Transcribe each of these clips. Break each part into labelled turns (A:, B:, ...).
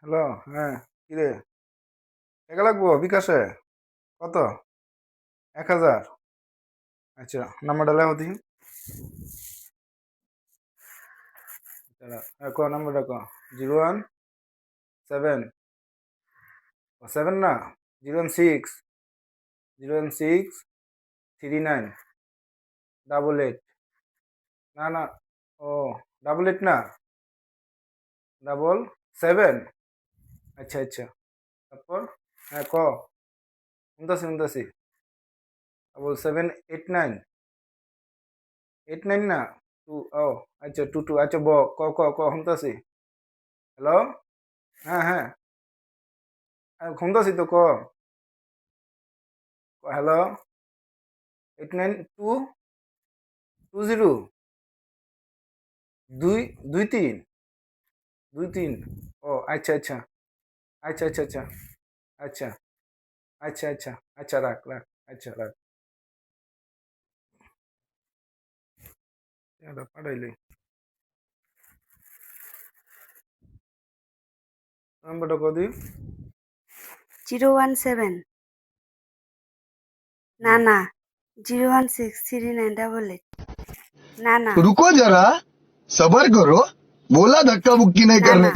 A: Hello, হ্যাঁ, কিরে? টাকা লাগবো বিকাশে? কত? 1,000? আচ্ছা, নাম্বারটা লেখো দেখি। ক নাম্বারটা ক। 017, 7 না, 016, 39, না না, ও 88 না, 777। আচ্ছা আচ্ছা, তারপর? হ্যাঁ ক, শুনতাছি শুনতাছি। 7789, 89 না, টু, ও আচ্ছা, 22, আচ্ছা ক ক ক শুনতাছি। হ্যালো, হ্যাঁ হ্যাঁ, শুনতাছি তো ক। হ্যালো, 892220, দুই 23, 23। ও আচ্ছা আচ্ছা আচ্ছা আচ্ছা আচ্ছা আচ্ছা আচ্ছা আচ্ছা আচ্ছা, রাখ রাখ, আচ্ছা রাখ। এটা পাঠাইলে নাম্বারটা কদি।
B: 017, না না, 0163988, না ना
C: रुको जरा सबर करो बोला धक्का मुक्की नहीं
B: ना
C: करने
B: ना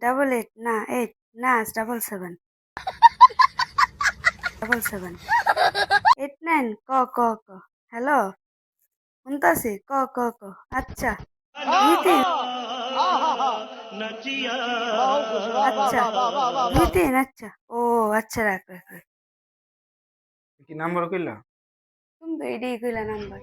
B: 88 ना 8 ना 77 89 ক হ্যালো শুনতাছি ক আচ্ছা 23 আচ্ছা 23 আচ্ছা ও আচ্ছা রাখ রাখ রাখ।
A: কি নাম্বার কইলা?
B: তুমি তো এটাই কইলা নাম্বার।